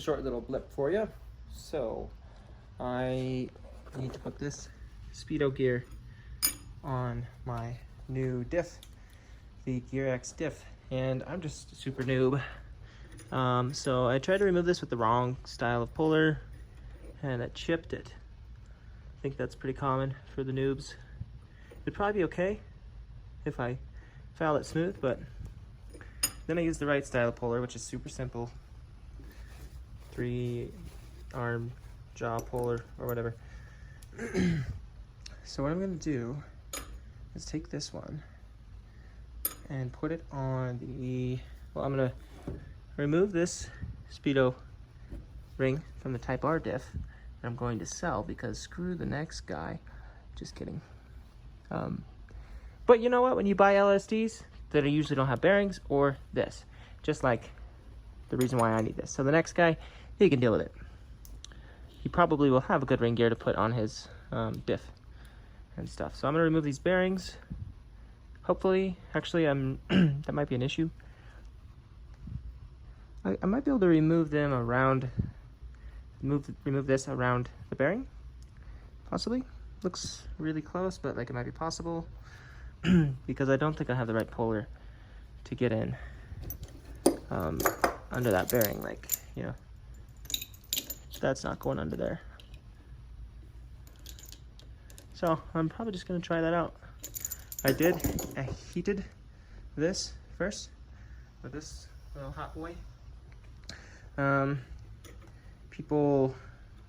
short little blip for you. So I need to put this speedo gear on my new diff, the GearX diff, and I'm just a super noob. So I tried to remove this with the wrong style of puller and it chipped it. I think that's pretty common for the noobs. It'd probably be okay if I file it smooth, but then I used the right style of puller, which is super simple. 3-arm jaw puller or whatever. So what I'm gonna do is take this one and put it on the, well, I'm gonna remove this speedo ring from the Type R diff that I'm going to sell because screw the next guy. Just kidding. But you know what? When you buy LSDs that usually don't have bearings or this, just like the reason why I need this. So the next guy, he can deal with it. He probably will have a good ring gear to put on his diff and stuff. So I'm gonna remove these bearings. Hopefully, actually, that might be an issue. I might be able to remove them around, remove this around the bearing, possibly. Looks really close, but like it might be possible because I don't think I have the right puller to get in under that bearing. Like, you know, that's not going under there. So I'm probably just gonna try that out. I heated this first with this little hot boy. People,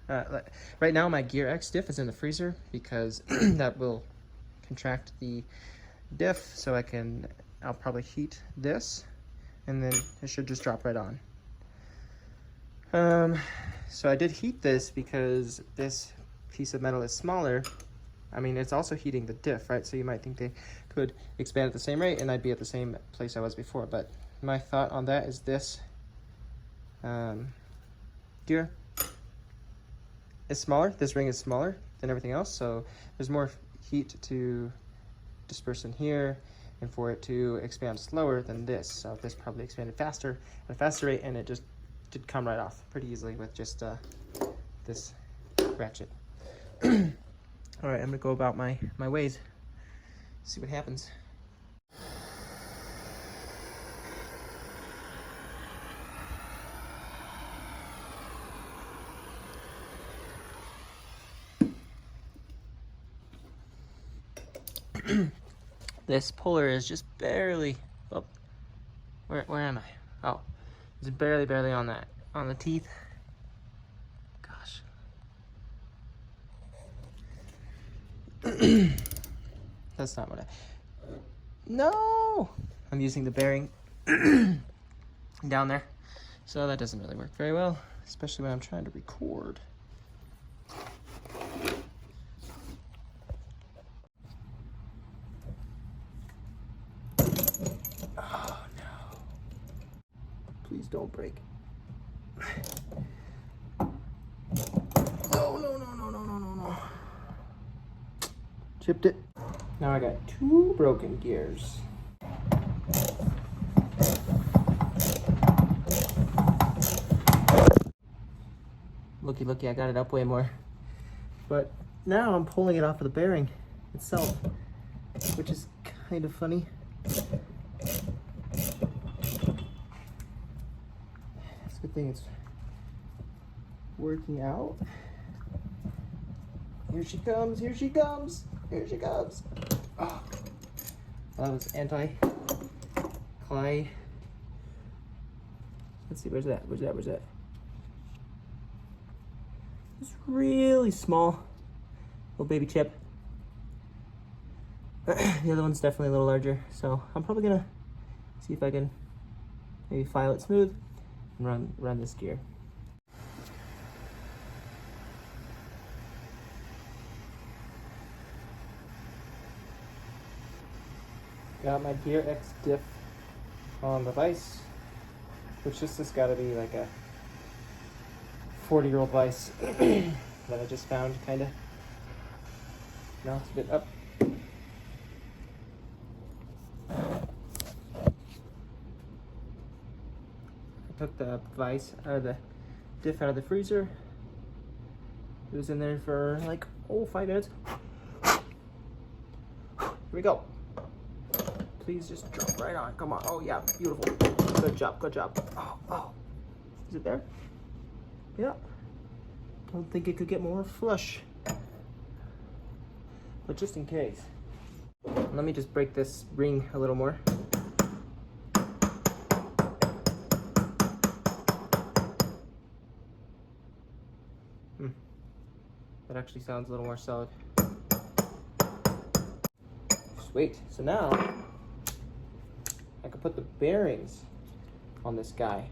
right now my GearX diff is in the freezer because that will contract the diff, so I'll probably heat this and then it should just drop right on. So I did heat this because this piece of metal is smaller. I mean, it's also heating the diff, right? So you might think they could expand at the same rate and I'd be at the same place I was before. But my thought on that is this gear is smaller. This ring is smaller than everything else. So there's more heat to disperse in here and for it to expand slower than this. So this probably expanded faster at a faster rate and it just did come right off pretty easily with just this ratchet. All right, I'm gonna go about my ways, see what happens. This puller is just barely, oh, where am I? Oh, it's barely on the teeth. Gosh. That's not what no! I'm using the bearing down there. So that doesn't really work very well, especially when I'm trying to record. Oh no. Please don't break. No. Chipped it. Now I got 2 broken gears. Looky, I got it up way more. But now I'm pulling it off of the bearing itself, which is kind of funny. It's a good thing it's working out. Here she comes. Oh, that was anti-Clyde. Let's see, where's that? It's really small. Little baby chip. The other one's definitely a little larger. So I'm probably gonna see if I can maybe file it smooth and run this gear. Got my GearX diff on the vise, which this has got to be like a 40-year-old vise that I just found, kind of. No, it's a bit up. I took the vise, or the diff out of the freezer. It was in there for like, 5 minutes. Here we go. Please just drop right on. Come on. Oh yeah, beautiful. Good job, good job. Oh. Is it there? Yeah. Don't think it could get more flush. But just in case. Let me just break this ring a little more. That actually sounds a little more solid. Sweet. So now I can put the bearings on this guy.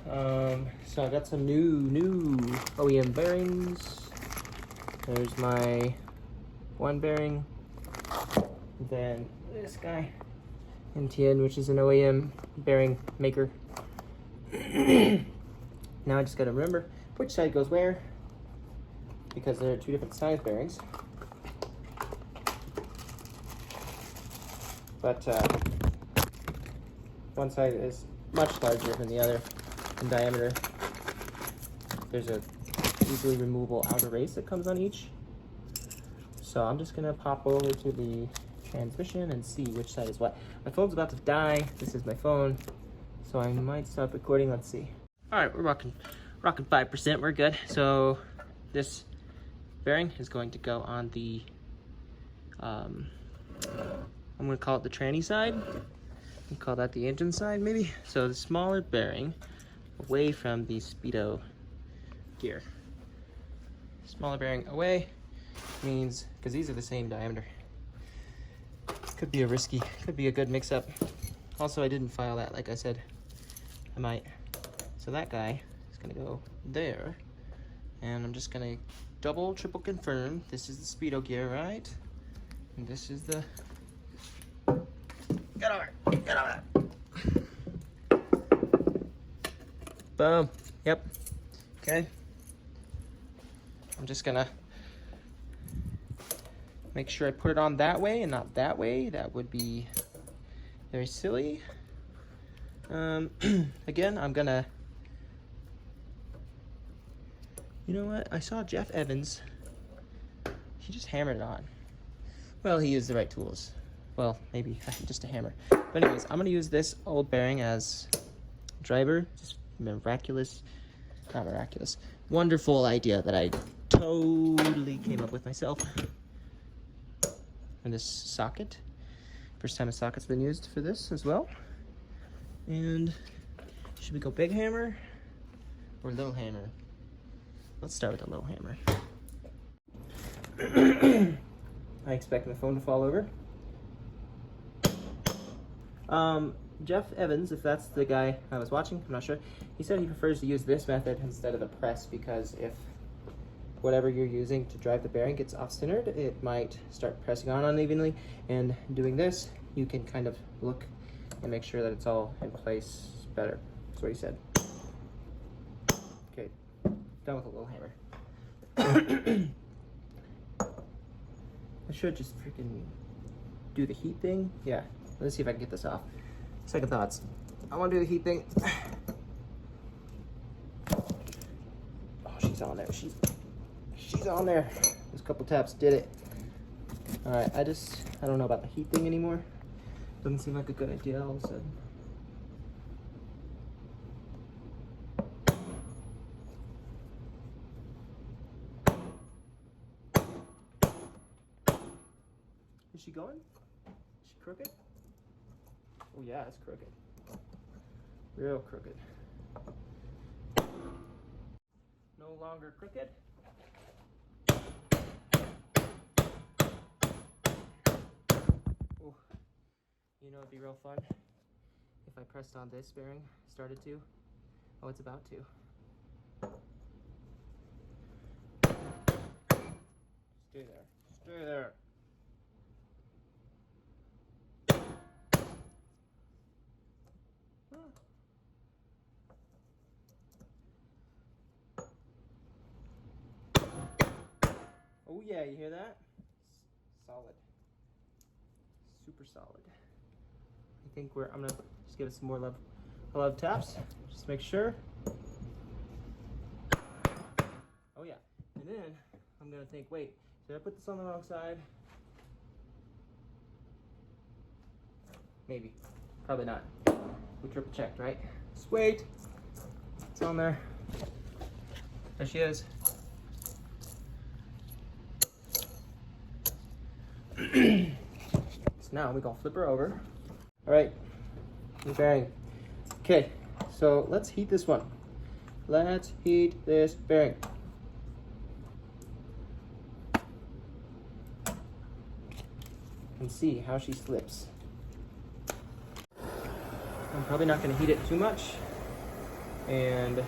So I got some new OEM bearings. There's my one bearing. Then this guy, NTN, which is an OEM bearing maker. Now I just gotta remember which side goes where, because there are 2 different size bearings. But one side is much larger than the other in diameter. There's a easily removable outer race that comes on each. So I'm just gonna pop over to the transmission and see which side is what. My phone's about to die. This is my phone, so I might stop recording. Let's see. All right, we're rocking 5%. We're good. So this bearing is going to go on the I'm gonna call it the tranny side. We call that the engine side, maybe. So the smaller bearing away from the speedo gear. Smaller bearing away means, because these are the same diameter. Could be a risky, could be a good mix-up. Also, I didn't file that, like I said. I might. So that guy is gonna go there, and I'm just gonna double, triple confirm. This is the speedo gear, right? And this is the. Get over. Boom. Yep. Okay. I'm just gonna make sure I put it on that way and not that way. That would be very silly. Again, I'm gonna, you know what? I saw Jeff Evans. He just hammered it on. Well, he used the right tools. Well, maybe just a hammer. But anyways, I'm gonna use this old bearing as driver. Just wonderful idea that I totally came up with myself. And this socket, first time a socket's been used for this as well. And should we go big hammer or little hammer? Let's start with a little hammer. I expect my phone to fall over. Jeff Evans, if that's the guy I was watching, I'm not sure. He said he prefers to use this method instead of the press because if whatever you're using to drive the bearing gets off-centered, it might start pressing on unevenly. And doing this, you can kind of look and make sure that it's all in place better. That's what he said. Okay, done with a little hammer. I should just freaking do the heat thing. Yeah, let's see if I can get this off. Second thoughts. I want to do the heat thing. Oh, she's on there. She's on there. Those couple taps did it. All right, I don't know about the heat thing anymore. Doesn't seem like a good idea all of a sudden. Is she going? Is she crooked? Oh yeah, it's crooked. Real crooked. No longer crooked. Ooh. You know it'd be real fun if I pressed on this bearing, started to. Oh, it's about to. Stay there. Stay there. Oh yeah, you hear that? Solid. Super solid. I think I'm gonna just give it some more love taps. Just make sure. then I'm gonna think, wait, did I put this on the wrong side? Maybe, probably not. We triple checked, right? Just wait, it's on there. There she is. So now we gonna flip her over. All right, new bearing. Okay, so let's heat this one. Let's heat this bearing. And see how she slips. I'm probably not gonna heat it too much. And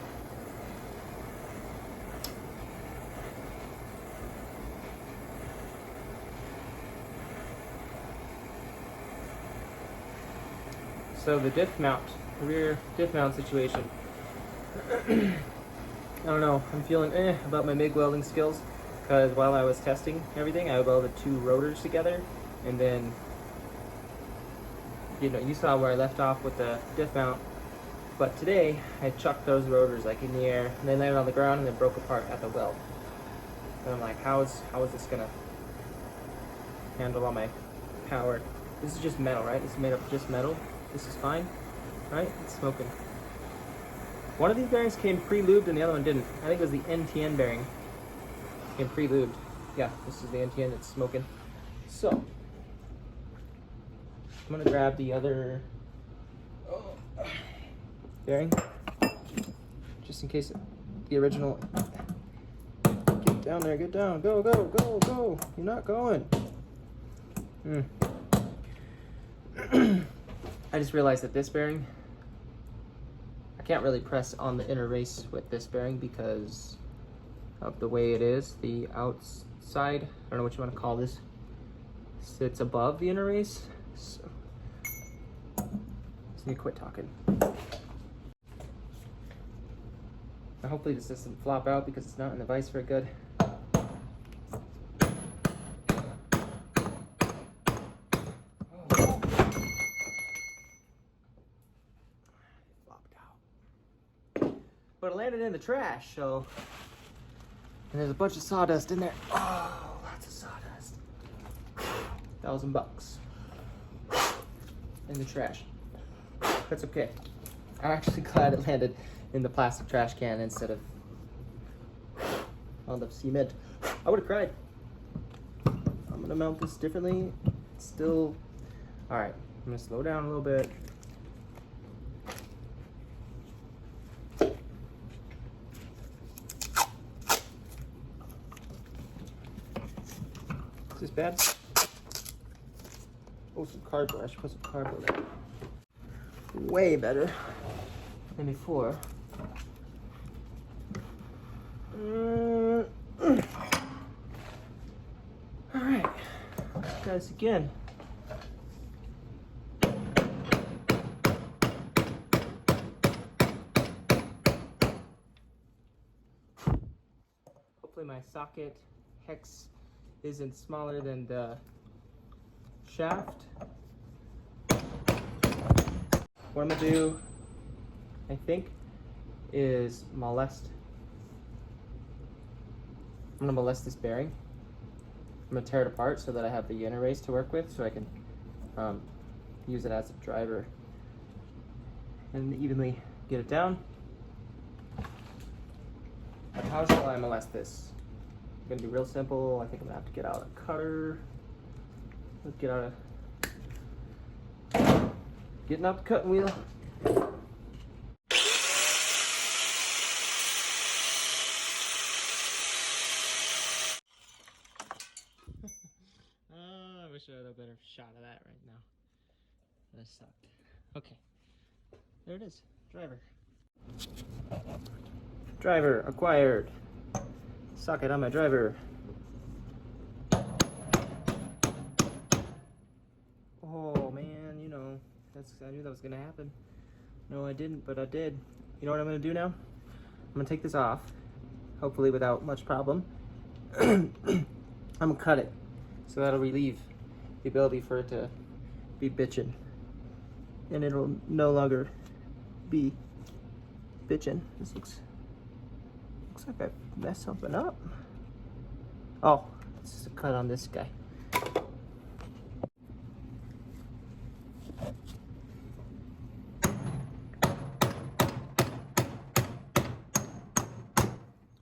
so the diff mount, the rear diff mount situation. I don't know, I'm feeling about my MIG welding skills, because while I was testing everything, I welded 2 rotors together, and then, you know, you saw where I left off with the diff mount, but today I chucked those rotors like in the air, and they landed on the ground and then broke apart at the weld. And I'm like, how is this gonna handle all my power? This is just metal, right? This is made of just metal. This is fine, right? It's smoking. One of these bearings came pre-lubed and the other one didn't. I think it was the NTN bearing. Came pre-lubed. Yeah, this is the NTN that's smoking. So, I'm gonna grab the other bearing, just in case the original. Get down there, get down, go, go, go, go. You're not going. I just realized that this bearing, I can't really press on the inner race with this bearing because of the way it is. The outside, I don't know what you want to call this, sits above the inner race. So, just need to quit talking. Now hopefully this doesn't flop out because it's not in the vise very good. But it landed in the trash, so. And there's a bunch of sawdust in there. Oh, lots of sawdust. $1,000 in the trash. That's okay. I'm actually glad it landed in the plastic trash can instead of on the cement. I would have cried. I'm gonna mount this differently. It's still, all right. I'm gonna slow down a little bit. Is this bad? Oh, some cardboard. I should put some cardboard in. Way better than before. All right, guys, again. Hopefully my socket hex isn't smaller than the shaft. What I'm gonna do, I think, is I'm gonna molest this bearing. I'm gonna tear it apart so that I have the inner race to work with, so I can use it as a driver and evenly get it down. But how shall I molest this? I'm gonna be real simple. I think I'm gonna have to get out a cutter. Let's get out getting out the cutting wheel. Oh, I wish I had a better shot of that right now. That sucked. Okay, there it is. Driver. Driver acquired. Socket on my driver. Oh man, you know, I knew that was gonna happen. No, I didn't, but I did. You know what I'm gonna do now? I'm gonna take this off, hopefully without much problem. I'm gonna cut it, so that'll relieve the ability for it to be bitching, and it'll no longer be bitching. This looks like I messed something up. Oh, it's just a cut on this guy.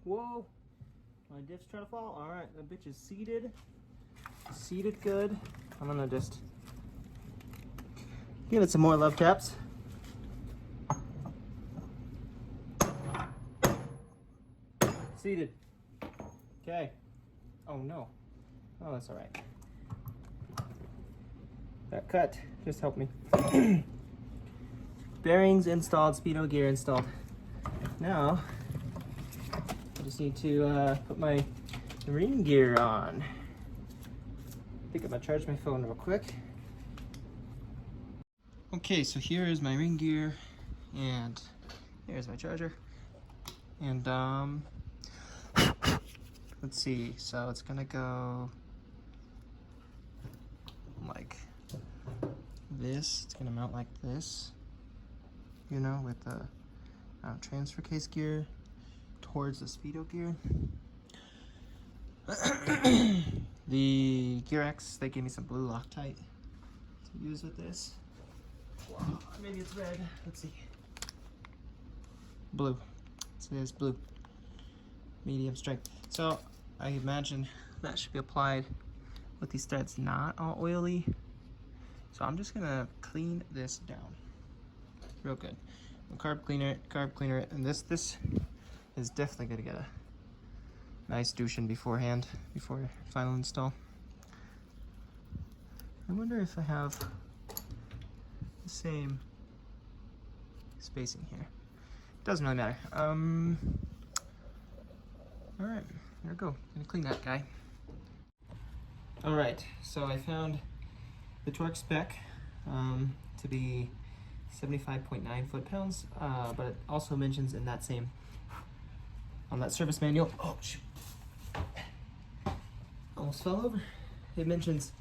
Whoa, my diff's trying to fall. All right, that bitch is seated. Seated good. I'm gonna just give it some more love taps. Seated. Okay. Oh no. Oh, that's all right. That cut just helped me. Bearings installed, speedo gear installed. Now, I just need to put my ring gear on. I think I'm gonna charge my phone real quick. Okay, so here is my ring gear, and here's my charger. And let's see, so it's gonna go like this. It's gonna mount like this, you know, with the transfer case gear towards the speedo gear. The GearX, they gave me some blue Loctite to use with this. Wow, maybe it's red. Let's see. Blue. It says blue. Medium strength. So I imagine that should be applied with these threads not all oily. So I'm just gonna clean this down real good. I'll carb cleaner it, and this is definitely gonna get a nice douching beforehand, before final install. I wonder if I have the same spacing here. Doesn't really matter. All right, there we go. Gonna clean that guy. All right, so I found the torque spec to be 75.9 foot-pounds, but it also mentions in that same, on that service manual, oh shoot, almost fell over. It mentions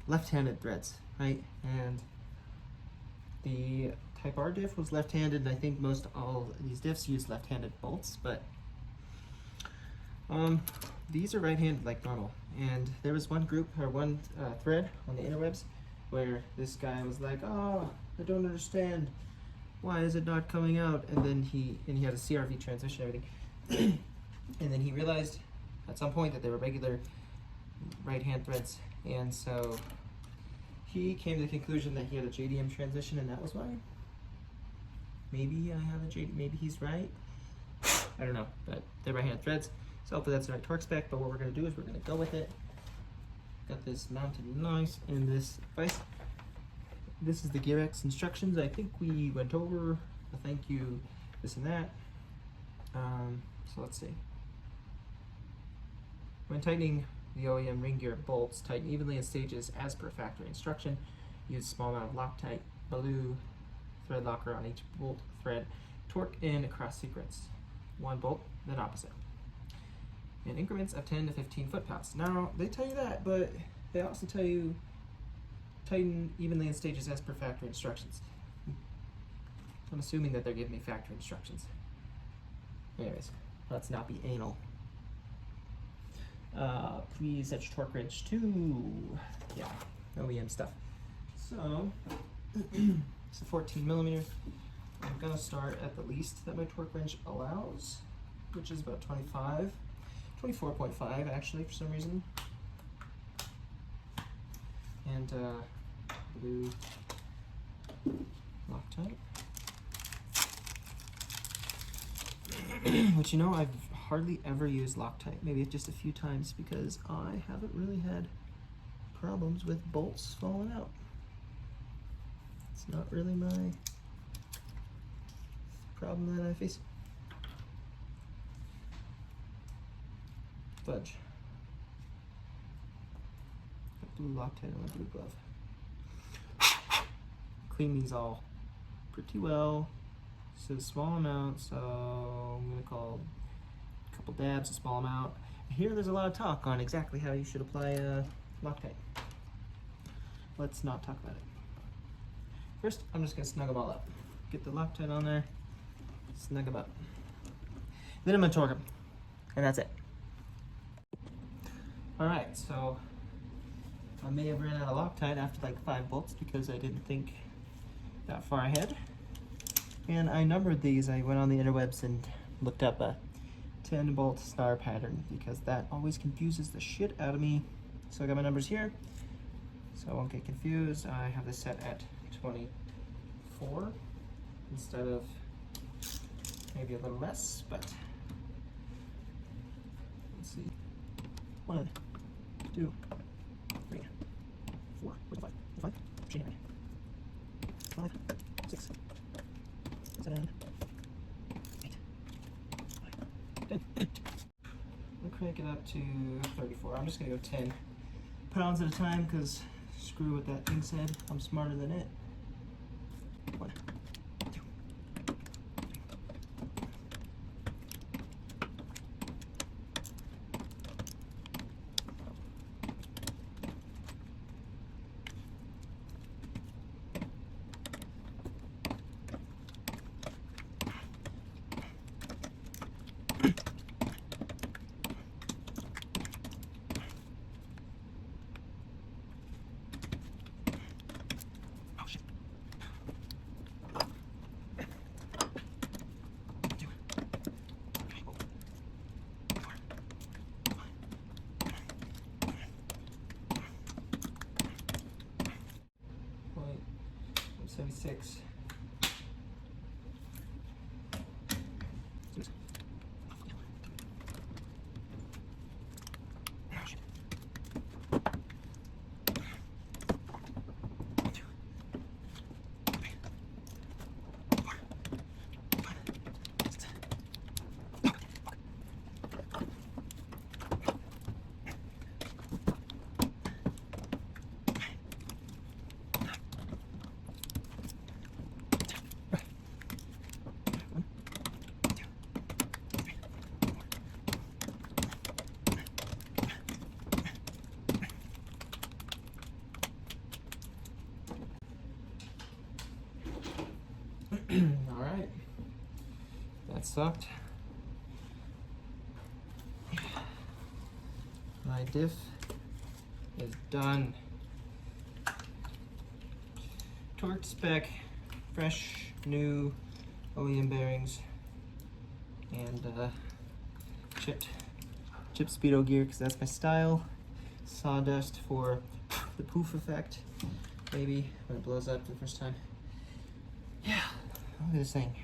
left-handed threads, right? And the Type R diff was left-handed, and I think most all these diffs use left-handed bolts, but these are right-handed like normal. And there was one group, or one thread on the interwebs where this guy was like, oh, I don't understand. Why is it not coming out? And then he had a CRV transmission and everything. And then he realized at some point that they were regular right-hand threads. And so he came to the conclusion that he had a JDM transmission, and that was why. Maybe I have a JDM, maybe he's right. I don't know, but they're right-hand threads. So hopefully that's the right torque spec, but what we're gonna do is we're gonna go with it. Got this mounted nice in this device. This is the GearX instructions. I think we went over a thank you, this and that. So let's see. When tightening the OEM ring gear bolts, tighten evenly in stages as per factory instruction. Use a small amount of Loctite blue thread locker on each bolt thread. Torque in cross sequence. One bolt, then opposite. In increments of 10 to 15 foot-pounds. Now, they tell you that, but they also tell you tighten evenly in stages as per factory instructions. I'm assuming that they're giving me factory instructions. Anyways, let's not be anal. Please set your torque wrench to, yeah, OEM stuff. So, it's a 14 millimeter. I'm gonna start at the least that my torque wrench allows, which is about 24.5 actually for some reason. And blue Loctite. Which, you know, I've hardly ever used Loctite, maybe just a few times, because I haven't really had problems with bolts falling out. It's not really my problem that I face. Fudge. Got blue Loctite on my blue glove. Clean these all pretty well. This is a small amount, so I'm gonna call a couple dabs, a small amount. Here there's a lot of talk on exactly how you should apply Loctite. Let's not talk about it. First, I'm just gonna snug them all up. Get the Loctite on there, snug them up. Then I'm gonna torque them, and that's it. Alright, so I may have ran out of Loctite after like 5 bolts because I didn't think that far ahead. And I numbered these. I went on the interwebs and looked up a 10-bolt star pattern because that always confuses the shit out of me. So I got my numbers here, so I won't get confused. I have this set at 24 instead of maybe a little less, but let's see. 1, 2, 3, 4, 5, 5, 6, 7, 8, 9, 10. We'll crank it up to 34. I'm just gonna go 10 pounds at a time because screw what that thing said. I'm smarter than it. 1, 2, 76. All right, that sucked. My diff is done. Torque spec, fresh, new OEM bearings, and chipped speedo gear because that's my style. Sawdust for the poof effect, maybe when it blows up for the first time. Yeah, look at this thing.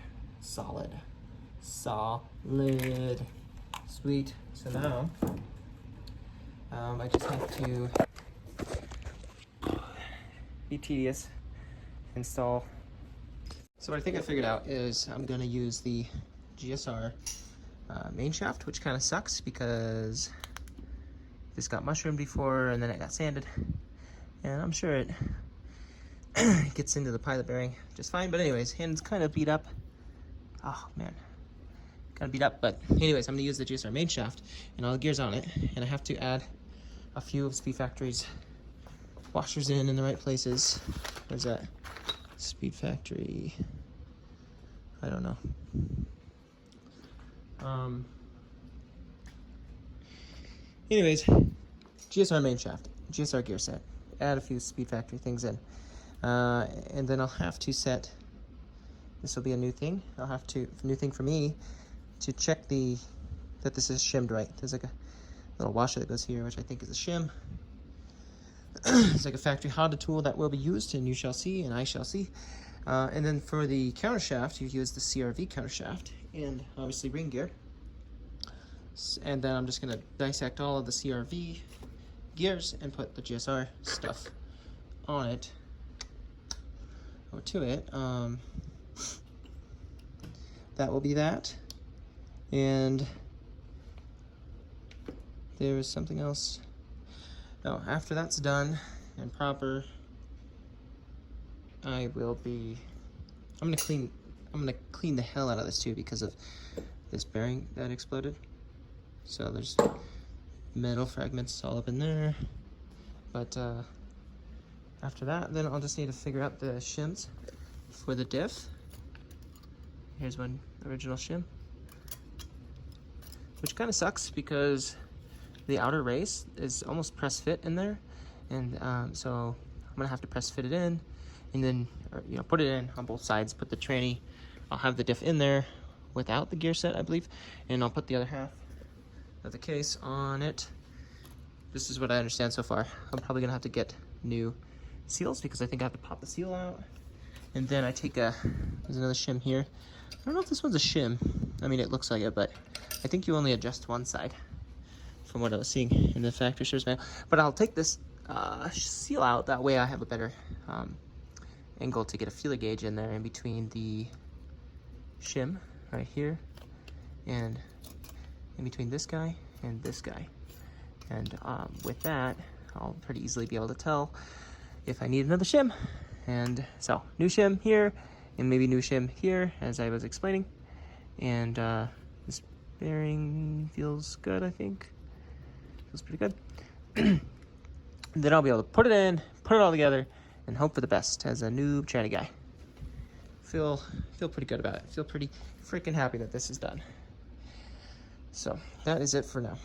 Solid. Sweet. So now, I just have to be tedious, install. So what I think I figured out is I'm gonna use the GSR main shaft, which kind of sucks because this got mushroomed before and then it got sanded. And I'm sure it gets into the pilot bearing just fine, but anyways, hand's kind of beat up. Oh man, kind of beat up, but anyways, I'm gonna use the GSR main shaft and all the gears on it, and I have to add a few of Speed Factory's washers in the right places. Where's that? Speed Factory, I don't know. Anyways, GSR main shaft, GSR gear set, add a few Speed Factory things in. And then I'll have to set, this will be a new thing, new thing for me, to check that this is shimmed right. There's like a little washer that goes here, which I think is a shim. It's like a factory Honda tool that will be used, and you shall see, and I shall see. And then for the countershaft, you use the CRV countershaft, and obviously ring gear. And then I'm just gonna dissect all of the CRV gears and put the GSR stuff on it. Or to it. That will be that. And there is something else. Oh, after that's done and proper, I'm gonna clean the hell out of this too because of this bearing that exploded. So there's metal fragments all up in there. But after that, then I'll just need to figure out the shims for the diff. Here's one original shim, which kind of sucks because the outer race is almost press fit in there, and so I'm gonna have to press fit it in, and then put it in on both sides. Put the tranny. I'll have the diff in there without the gear set, I believe, and I'll put the other half of the case on it. This is what I understand so far. I'm probably gonna have to get new seals because I think I have to pop the seal out. And then I take there's another shim here. I don't know if this one's a shim. I mean, it looks like it, but I think you only adjust one side from what I was seeing in the factory service manual. But I'll take this seal out. That way I have a better angle to get a feeler gauge in there in between the shim right here and in between this guy and this guy. And with that, I'll pretty easily be able to tell if I need another shim. And so, new shim here, and maybe new shim here, as I was explaining. And this bearing feels good, I think. Feels pretty good. Then I'll be able to put it in, put it all together, and hope for the best as a noob tranny guy. Feel pretty good about it. Feel pretty freaking happy that this is done. So, that is it for now.